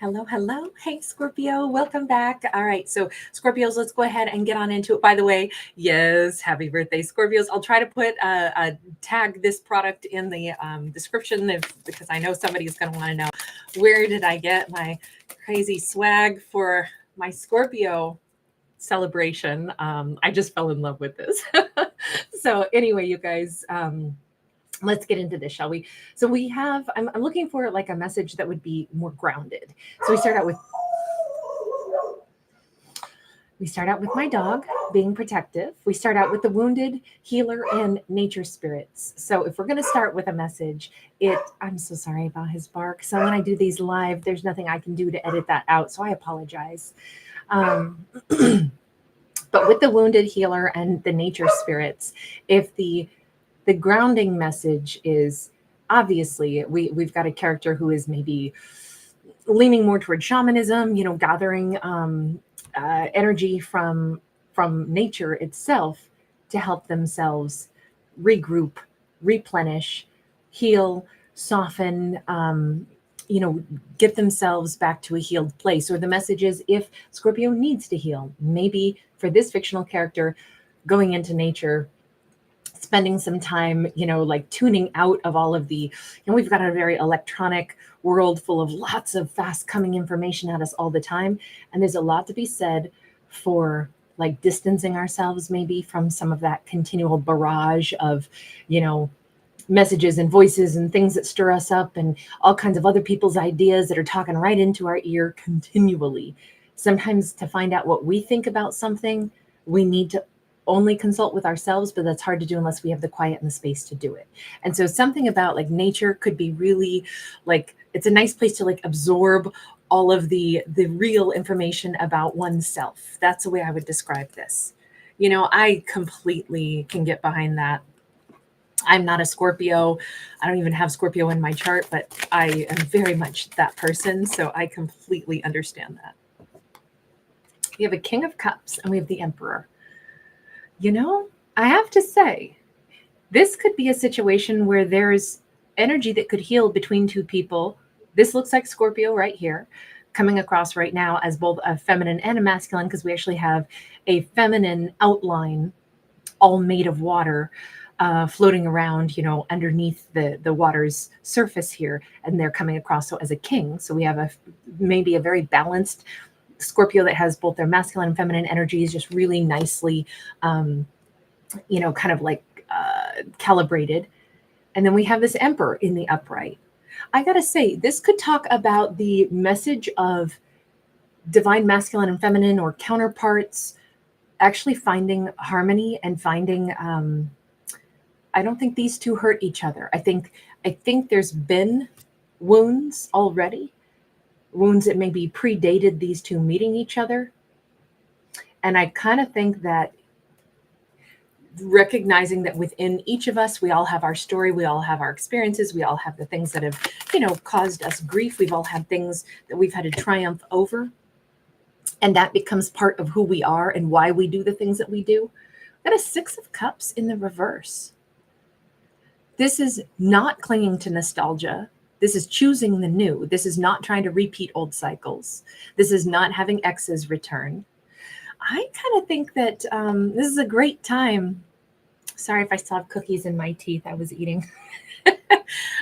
Hello, hello. Hey, Scorpio, welcome back. All right, so Scorpios, let's go ahead and get on into it. By the way, yes, happy birthday, Scorpios. I'll try to put a tag this product in the description because I know somebody's going to want to know where did I get my crazy swag for my Scorpio celebration. I just fell in love with this. So anyway, you guys, let's get into this, shall we? So I'm looking for like a message that would be more grounded. So we start out with my dog being protective. We start out with the wounded, healer, and nature spirits. So if we're going to start with a message, I'm so sorry about his bark. So when I do these live, there's nothing I can do to edit that out. So I apologize. But with the wounded, healer, and the nature spirits, if the grounding message is obviously we've got a character who is maybe leaning more toward shamanism, gathering energy from nature itself to help themselves regroup, replenish, heal, soften, get themselves back to a healed place. Or the message is, if Scorpio needs to heal, maybe for this fictional character, going into nature, spending some time, like tuning out of all of the, we've got a very electronic world full of lots of fast coming information at us all the time. And there's a lot to be said for like distancing ourselves maybe from some of that continual barrage of, messages and voices and things that stir us up and all kinds of other people's ideas that are talking right into our ear continually. Sometimes to find out what we think about something, we need to only consult with ourselves, but that's hard to do unless we have the quiet and the space to do it. And so something about like nature could be really like, it's a nice place to like absorb all of the real information about oneself. That's the way I would describe this. I completely can get behind that. I'm not a Scorpio. I don't even have Scorpio in my chart, but I am very much that person. So I completely understand that. We have a King of Cups and we have the Emperor. I have to say, this could be a situation where there's energy that could heal between two people. This looks like Scorpio right here, coming across right now as both a feminine and a masculine, because we actually have a feminine outline all made of water floating around, underneath the water's surface here. And they're coming across so as a king. So we have maybe a very balanced Scorpio that has both their masculine and feminine energies just really nicely, kind of like calibrated. And then we have this Emperor in the upright. I got to say, this could talk about the message of divine masculine and feminine or counterparts actually finding harmony and finding, I don't think these two hurt each other. I think there's been wounds already. Wounds that maybe predated these two meeting each other. And I kind of think that recognizing that within each of us, we all have our story, we all have our experiences, we all have the things that have, caused us grief. We've all had things that we've had to triumph over. And that becomes part of who we are and why we do the things that we do. We've got a Six of Cups in the reverse. This is not clinging to nostalgia. This is choosing the new. This is not trying to repeat old cycles. This is not having exes return. I kind of think that this is a great time. Sorry if I still have cookies in my teeth. I was eating,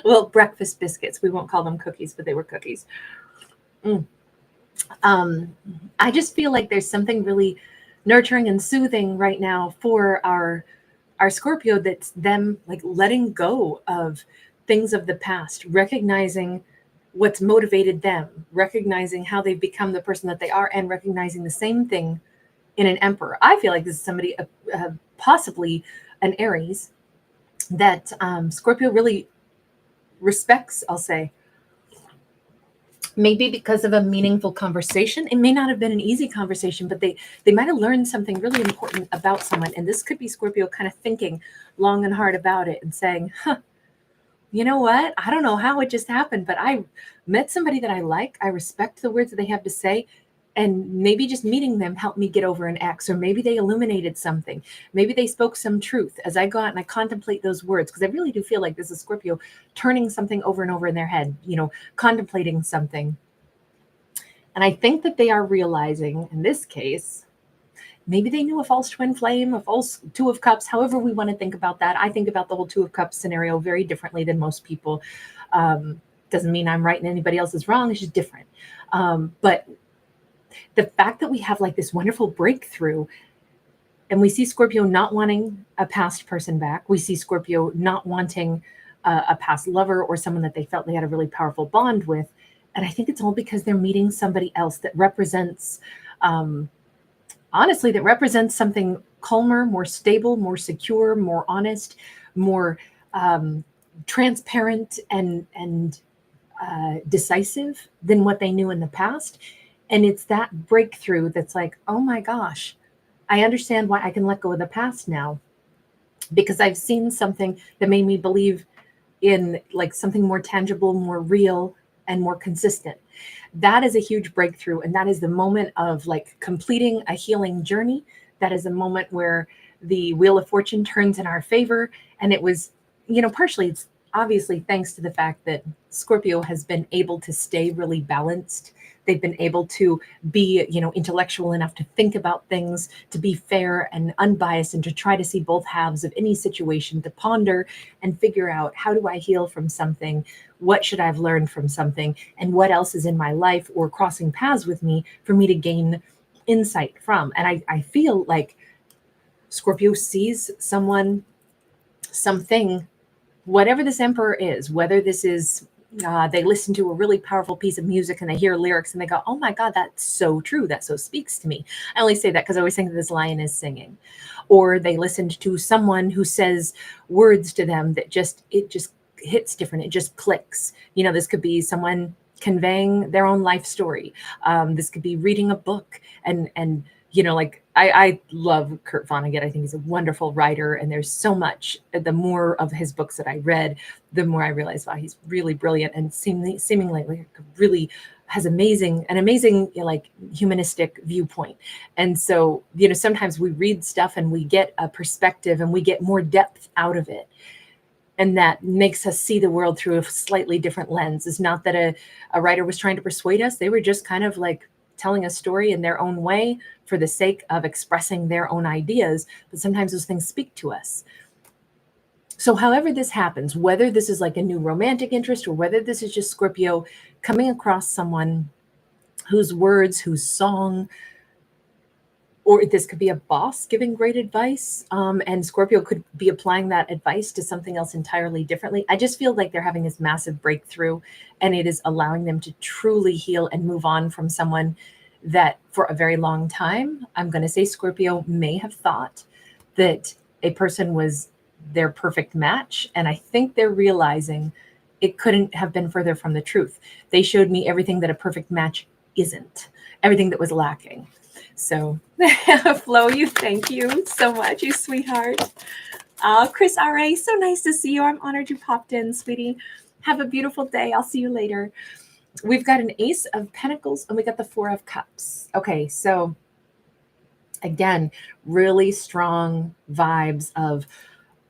well, breakfast biscuits. We won't call them cookies, but they were cookies. I just feel like there's something really nurturing and soothing right now for our Scorpio, that's them like letting go of things of the past, recognizing what's motivated them, recognizing how they've become the person that they are, and recognizing the same thing in an Emperor. I feel like this is somebody, possibly an Aries, that Scorpio really respects, I'll say. Maybe because of a meaningful conversation. It may not have been an easy conversation, but they might have learned something really important about someone. And this could be Scorpio kind of thinking long and hard about it and saying, you know what? I don't know how it just happened, but I met somebody that I like. I respect the words that they have to say. And maybe just meeting them helped me get over an ex, or maybe they illuminated something. Maybe they spoke some truth as I go out and I contemplate those words, because I really do feel like this is Scorpio turning something over and over in their head, contemplating something. And I think that they are realizing in this case, maybe they knew a false twin flame, a false two of cups, however we want to think about that. I think about the whole two of cups scenario very differently than most people. Doesn't mean I'm right and anybody else is wrong. It's just different. But the fact that we have like this wonderful breakthrough, and we see Scorpio not wanting a past person back. We see Scorpio not wanting a past lover or someone that they felt they had a really powerful bond with. And I think it's all because they're meeting somebody else that represents, honestly, that represents something calmer, more stable, more secure, more honest, more transparent and decisive than what they knew in the past. And it's that breakthrough that's like, oh my gosh, I understand why I can let go of the past now, because I've seen something that made me believe in like something more tangible, more real, and more consistent. That is a huge breakthrough. And that is the moment of like completing a healing journey. That is a moment where the wheel of fortune turns in our favor. And it was, partially it's obviously thanks to the fact that Scorpio has been able to stay really balanced. They've been able to be, intellectual enough to think about things, to be fair and unbiased, and to try to see both halves of any situation, to ponder and figure out, how do I heal from something? What should I have learned from something? And what else is in my life or crossing paths with me for me to gain insight from? And I feel like Scorpio sees someone, something, whatever this emperor is, whether this is they listen to a really powerful piece of music and they hear lyrics and they go, oh my God, that's so true. That so speaks to me. I only say that because I always think that this lion is singing. Or they listened to someone who says words to them that it just hits different. It just clicks. This could be someone conveying their own life story. This could be reading a book and like I love Kurt Vonnegut. I think he's a wonderful writer, and there's so much. The more of his books that I read, the more I realized, wow, he's really brilliant and seemingly like really has an amazing like humanistic viewpoint. And so, sometimes we read stuff and we get a perspective and we get more depth out of it. And that makes us see the world through a slightly different lens. It's not that a writer was trying to persuade us. They were just kind of like telling a story in their own way for the sake of expressing their own ideas. But sometimes those things speak to us. So however this happens, whether this is like a new romantic interest or whether this is just Scorpio coming across someone whose words, whose song, or this could be a boss giving great advice, and Scorpio could be applying that advice to something else entirely differently. I just feel like they're having this massive breakthrough, and it is allowing them to truly heal and move on from someone that for a very long time, I'm going to say Scorpio may have thought that a person was their perfect match. And I think they're realizing it couldn't have been further from the truth. They showed me everything that a perfect match isn't, everything that was lacking. So, Flo, thank you so much, you sweetheart. Chris R.A., so nice to see you. I'm honored you popped in, sweetie. Have a beautiful day. I'll see you later. We've got an Ace of Pentacles and we got the Four of Cups. Okay, so again, really strong vibes of,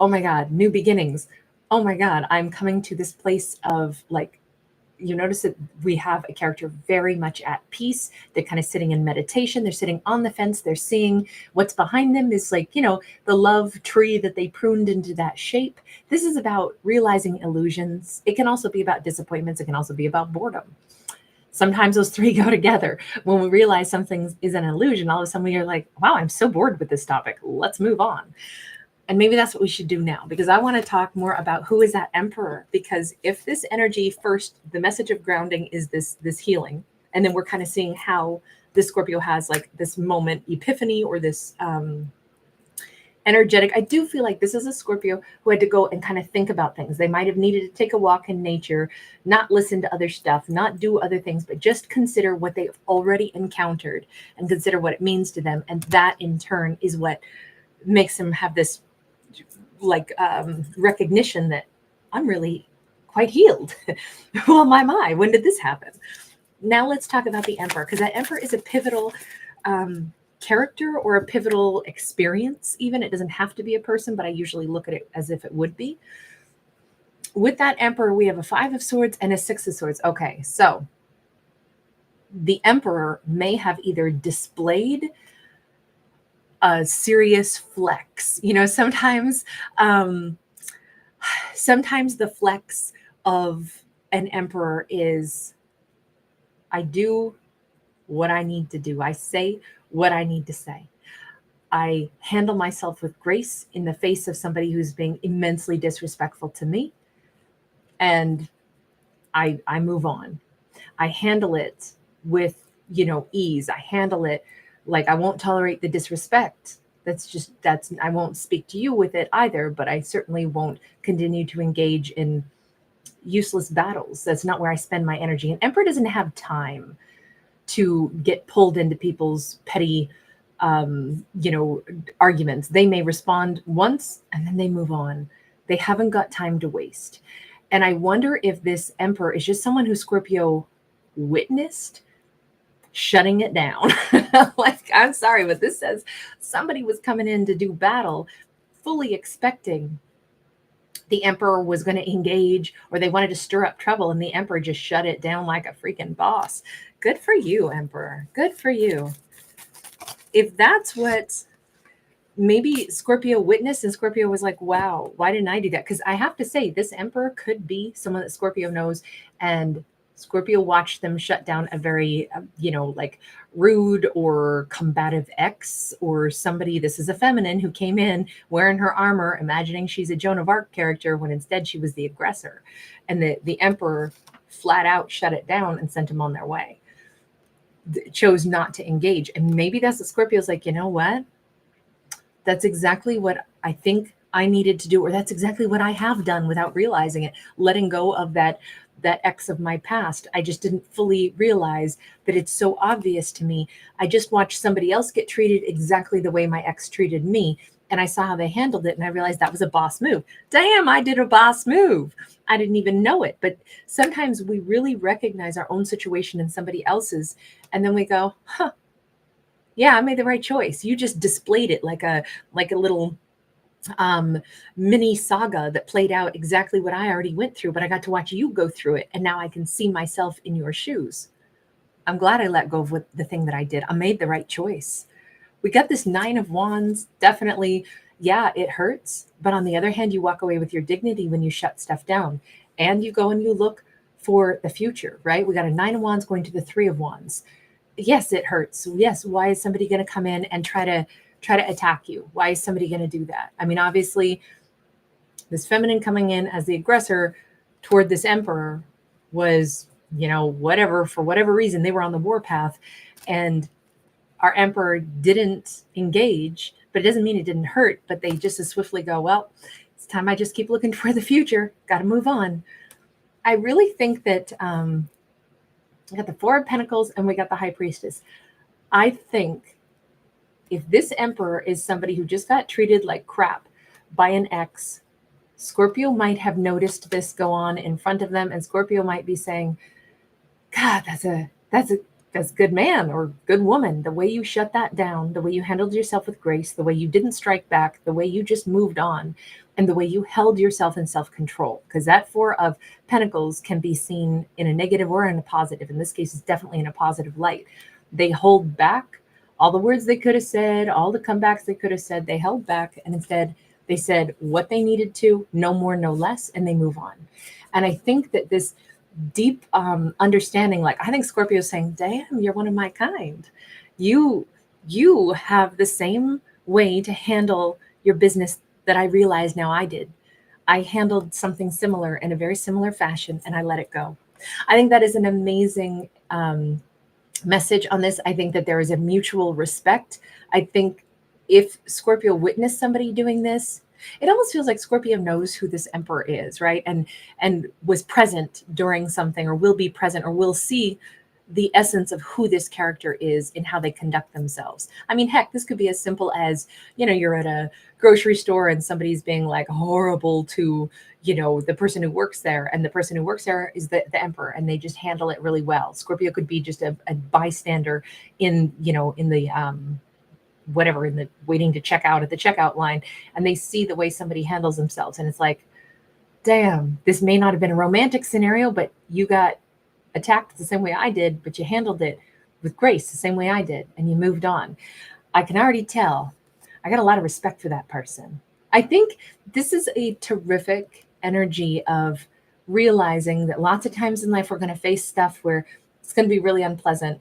oh my God, new beginnings. Oh my God, I'm coming to this place of like, you notice that we have a character very much at peace. They're kind of sitting in meditation. They're sitting on the fence. They're seeing what's behind them is like, the love tree that they pruned into that shape. This is about realizing illusions. It can also be about disappointments. It can also be about boredom. Sometimes those three go together. When we realize something is an illusion, all of a sudden we are like, wow, I'm so bored with this topic. Let's move on. And maybe that's what we should do now, because I want to talk more about who is that emperor. Because if this energy first, the message of grounding is this healing, and then we're kind of seeing how this Scorpio has like this moment epiphany or this energetic. I do feel like this is a Scorpio who had to go and kind of think about things. They might have needed to take a walk in nature, not listen to other stuff, not do other things, but just consider what they've already encountered and consider what it means to them. And that in turn is what makes them have this like recognition that I'm really quite healed. Well, my, when did this happen? Now let's talk about the Emperor, because that Emperor is a pivotal character or a pivotal experience. Even it doesn't have to be a person, but I usually look at it as if it would be. With that Emperor, we have a 5 of Swords and a 6 of Swords. Okay, so the emperor may have either displayed a serious flex. Um, sometimes the flex of an emperor is, I do what I need to do. I say what I need to say. I handle myself with grace in the face of somebody who's being immensely disrespectful to me. And I move on. I handle it with, ease. I handle it like I won't tolerate the disrespect. I won't speak to you with it either, but I certainly won't continue to engage in useless battles. That's not where I spend my energy. And Emperor doesn't have time to get pulled into people's petty, arguments. They may respond once and then they move on. They haven't got time to waste. And I wonder if this Emperor is just someone who Scorpio witnessed shutting it down. Like, I'm sorry, but this says somebody was coming in to do battle, fully expecting the Emperor was going to engage, or they wanted to stir up trouble, and the Emperor just shut it down like a freaking boss. Good for you, Emperor. Good for you. If that's what maybe Scorpio witnessed, and Scorpio was like, wow, why didn't I do that? Because I have to say, this Emperor could be someone that Scorpio knows, and Scorpio watched them shut down a very, like rude or combative ex, or somebody, this is a feminine who came in wearing her armor, imagining she's a Joan of Arc character, when instead she was the aggressor. And the Emperor flat out shut it down and sent them on their way. Chose not to engage. And maybe that's what Scorpio's like, you know what? That's exactly what I think I needed to do, or that's exactly what I have done without realizing it, letting go of that ex of my past. I just didn't fully realize that it's so obvious to me. I just watched somebody else get treated exactly the way my ex treated me, and I saw how they handled it, and I realized that was a boss move. Damn, I did a boss move. I didn't even know it. But sometimes we really recognize our own situation and somebody else's, and then we go, huh, yeah, I made the right choice. You just displayed it like a little mini saga that played out exactly what I already went through, but I got to watch you go through it, and now I can see myself in your shoes. I'm glad I let go of the thing that I did. I made the right choice. We got this 9 of Wands. Definitely, yeah, it hurts, but on the other hand, you walk away with your dignity when you shut stuff down, and you go and you look for the future, right? We got a 9 of Wands going to the 3 of Wands. Yes, it hurts. Yes, why is somebody going to come in and try to attack you? Why is somebody going to do that? I mean, obviously, this feminine coming in as the aggressor toward this Emperor was, whatever, for whatever reason, they were on the warpath, and our Emperor didn't engage, but it doesn't mean it didn't hurt, but they just as swiftly go, well, it's time I just keep looking for the future. Got to move on. I really think that we got the 4 of Pentacles and we got the High Priestess. I think if this Emperor is somebody who just got treated like crap by an ex, Scorpio might have noticed this go on in front of them, and Scorpio might be saying, God, that's a good man or good woman. The way you shut that down, the way you handled yourself with grace, the way you didn't strike back, the way you just moved on, and the way you held yourself in self-control. Because that 4 of Pentacles can be seen in a negative or in a positive. In this case, it's definitely in a positive light. They hold back all the words they could have said, all the comebacks they could have said. They held back, and instead they said what they needed to, no more, no less, and they move on. And I think that this deep understanding, like, I think Scorpio is saying, damn, you're one of my kind. You have the same way to handle your business that I realize now I did. I handled something similar in a very similar fashion, and I let it go. I think that is an amazing message on this. I think that there is a mutual respect. I think if Scorpio witnessed somebody doing this, it almost feels like Scorpio knows who this Emperor is, right? And was present during something, or will be present, or will see the essence of who this character is in how they conduct themselves. I mean, heck, this could be as simple as, you're at a grocery store and somebody's being like horrible to, the person who works there, and the person who works there is the Emperor, and they just handle it really well. Scorpio could be just a bystander in the whatever, in the waiting to check out at the checkout line, and they see the way somebody handles themselves, and it's like, damn, this may not have been a romantic scenario, but you got attacked the same way I did, but you handled it with grace the same way I did, and you moved on. I can already tell. I got a lot of respect for that person. I think this is a terrific energy of realizing that lots of times in life we're going to face stuff where it's going to be really unpleasant.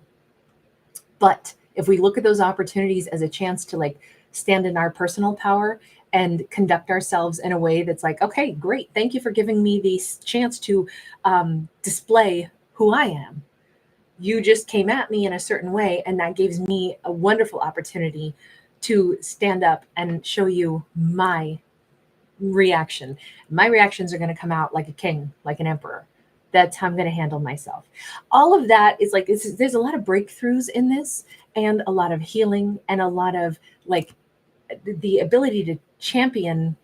But if we look at those opportunities as a chance to like stand in our personal power and conduct ourselves in a way that's like, okay, great. Thank you for giving me this chance to display who I am. You just came at me in a certain way, and that gives me a wonderful opportunity to stand up and show you my reaction. My reactions are going to come out like a king, like an emperor. That's how I'm going to handle myself. All of that is like, there's a lot of breakthroughs in this, and a lot of healing, and a lot of like the ability to champion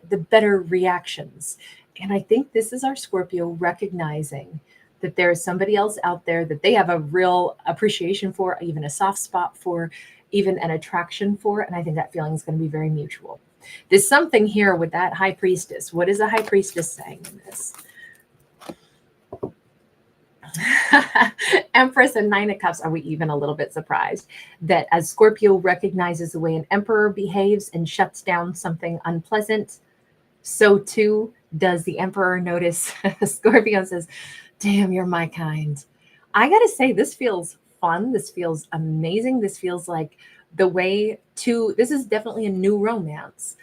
the better reactions. And I think this is our Scorpio recognizing that there is somebody else out there that they have a real appreciation for, even a soft spot for, even an attraction for. And I think that feeling is going to be very mutual. There's something here with that high priestess. What is the high priestess saying in this? Empress and Nine of Cups. Are we even a little bit surprised that as Scorpio recognizes the way an emperor behaves and shuts down something unpleasant, so too does the emperor notice Scorpio says, damn, you're my kind. I gotta say, this feels fun. This feels amazing. This feels like the way to, this is definitely a new romance.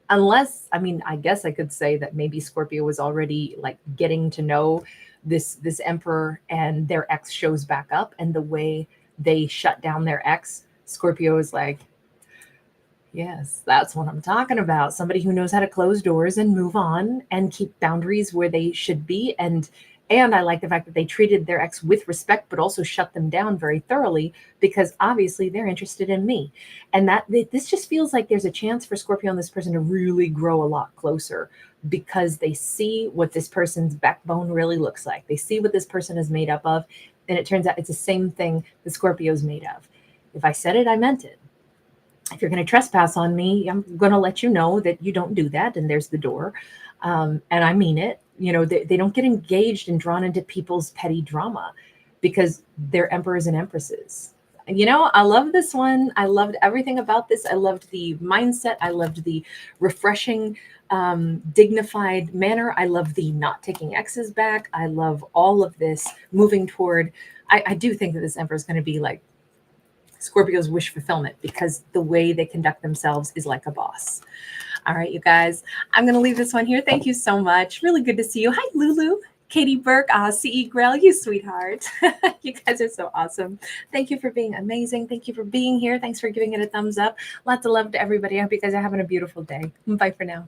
Unless, I mean, I guess I could say that maybe Scorpio was already like getting to know this emperor, and their ex shows back up, and the way they shut down their ex, Scorpio is like, yes, that's what I'm talking about. Somebody who knows how to close doors and move on and keep boundaries where they should be. And I like the fact that they treated their ex with respect, but also shut them down very thoroughly, because obviously they're interested in me. And that this just feels like there's a chance for Scorpio and this person to really grow a lot closer, because they see what this person's backbone really looks like. They see what this person is made up of. And it turns out it's the same thing the Scorpio's made of. If I said it, I meant it. If you're going to trespass on me, I'm going to let you know that you don't do that. And there's the door. And I mean it. You know, they don't get engaged and drawn into people's petty drama, because they're emperors and empresses. You know, I love this one. I loved everything about this. I loved the mindset. I loved the refreshing, dignified manner. I love the not taking exes back. I love all of this moving toward, I do think that this emperor is going to be like Scorpio's wish fulfillment, because the way they conduct themselves is like a boss. All right, you guys, I'm going to leave this one here. Thank you so much. Really good to see you. Hi, Lulu. Katie Burke, C.E. Grell, you sweetheart. You guys are so awesome. Thank you for being amazing. Thank you for being here. Thanks for giving it a thumbs up. Lots of love to everybody. I hope you guys are having a beautiful day. Bye for now.